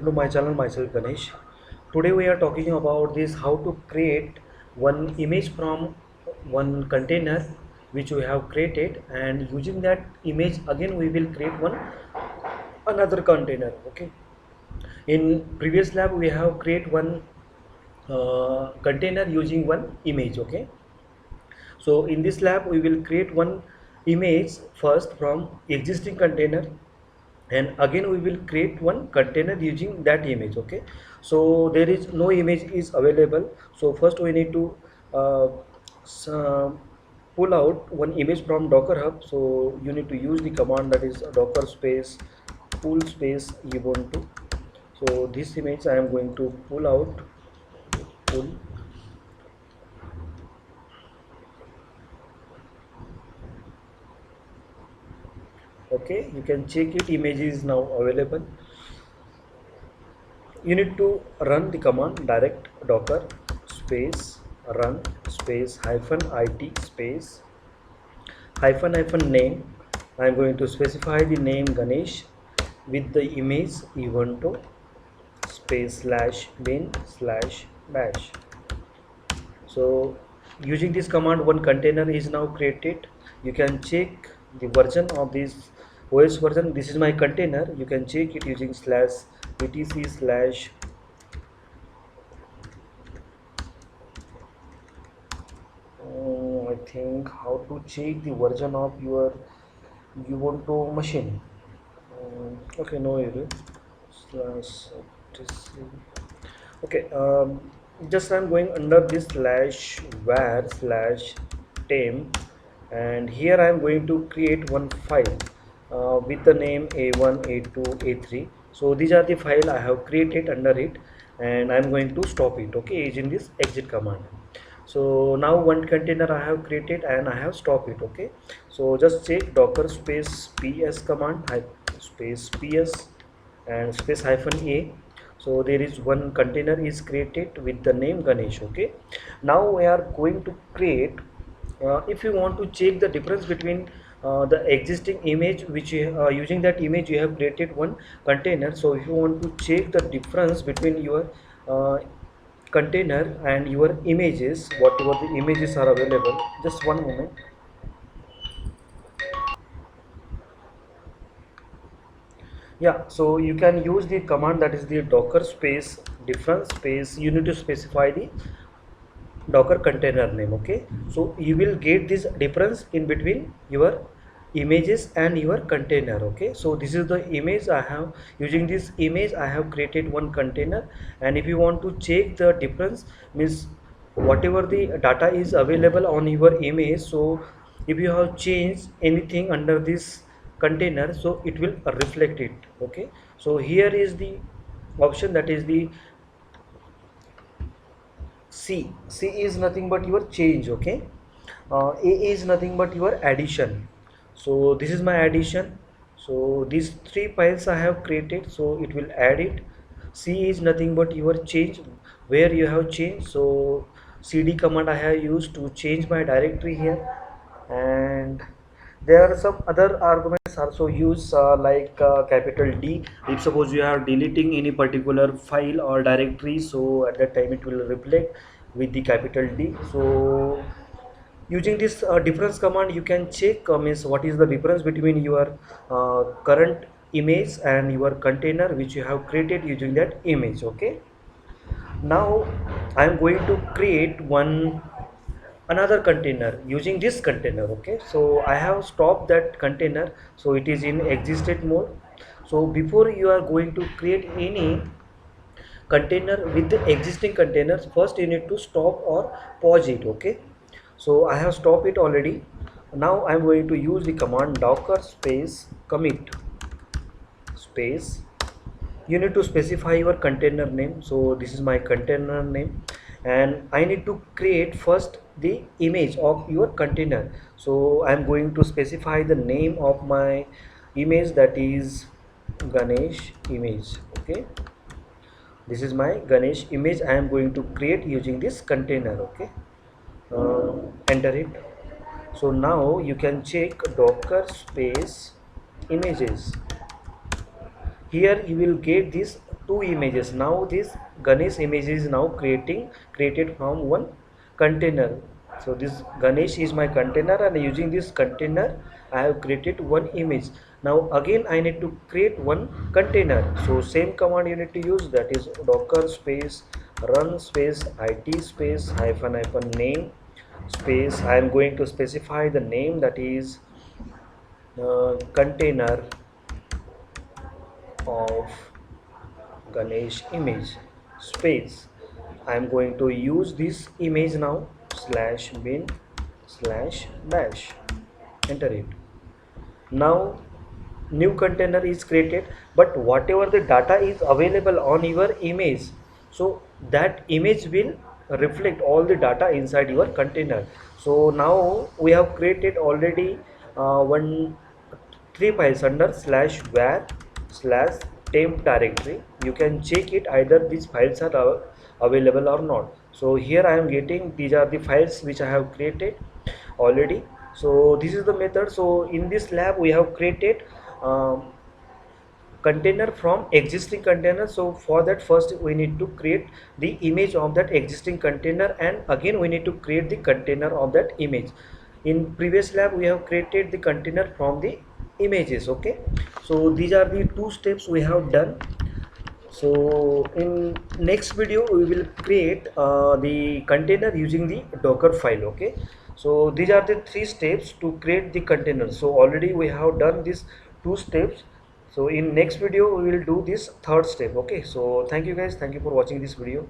welcome to my channel. Myself Ganesh. Today we are talking about this how to create one image from one container which we have created, and using that image again we will create one another container. Okay. In previous lab we have create one container using one image. Okay. So in this lab we will create one image first from existing container, and again we will create one container using that image. Okay, so there is no image is available, so first we need to uh, pull out one image from Docker Hub. So you need to use the command that is docker space pull space ubuntu. So this image I am going to pull. Okay, you can check it, image is now available. You need to run the command direct docker space run space -it space -name. I am going to specify the name Ganesh with the image evento space /bin/bash. So using this command one container is now created. You can check the version of this OS version. This is my container. You can check it using /etc/ I think how to check the version of your Ubuntu machine. Okay, no error. /etc. Okay, just I'm going under this /var/temp, and here I'm going to create one file with the name a1 a2 a3. So these are the file I have created under it, and I'm going to stop it. Okay, using this exit command. So now one container I have created and I have stopped it. Okay, so just check docker space ps command space ps and space -a. So there is one container is created with the name Ganesh. Okay, now we are going to create if you want to check the difference between the existing image which using that image you have created one container. So if you want to check the difference between your uh, container and your images, whatever the images are available, just one moment. Yeah, so you can use the command that is the docker space difference space. You need to specify the docker container name. Okay, so you will get this difference in between your images and your container. Okay, so this is the image I have. Using this image I have created one container, and if you want to check the difference, means whatever the data is available on your image, so if you have changed anything under this container, so it will reflect it. Okay, so here is the option that is the C is nothing but your change. Okay, A is nothing but your addition. So this is my addition. So these three files I have created, so it will add it. C is nothing but your change, where you have changed. So cd command I have used to change my directory here, and there are some other arguments also used like capital D. If suppose you are deleting any particular file or directory, so at that time it will reflect with the capital D. So using this difference command you can check means what is the difference between your current image and your container which you have created using that image. Okay, now I am going to create one another container using this container. Okay, so I have stopped that container, so it is in existed mode. So before you are going to create any container with the existing containers, first you need to stop or pause it. Okay, so I have stopped it already. Now I am going to use the command docker space commit space. You need to specify your container name. So this is my container name, and I need to create first the image of your container. So I am going to specify the name of my image, that is Ganesh image. Okay, this is my Ganesh image I am going to create using this container. Okay, enter it. So now you can check docker space images. Here you will get this two images. Now this Ganesh image is now created from one container. So this Ganesh is my container, and using this container I have created one image. Now again I need to create one container. So same command you need to use, that is docker space run space it space hyphen hyphen name space. I am going to specify the name, that is container of Ganesh image space. I am going to use this image now, slash bin slash dash, enter it. Now new container is created, but whatever the data is available on your image, so that image will reflect all the data inside your container. So now we have created already one three files under slash var slash temp directory. You can check it either these files are available or not. So here I am getting these are the files which I have created already. So this is the method. So in this lab we have created container from existing container. So for that, first we need to create the image of that existing container, and again we need to create the container of that image. In previous lab we have created the container from the images. Okay, so these are the two steps we have done. So in next video we will create the container using the docker file. Okay, so these are the three steps to create the container. So already we have done these two steps. So in next video we will do this third step. Okay, so thank you guys, thank you for watching this video.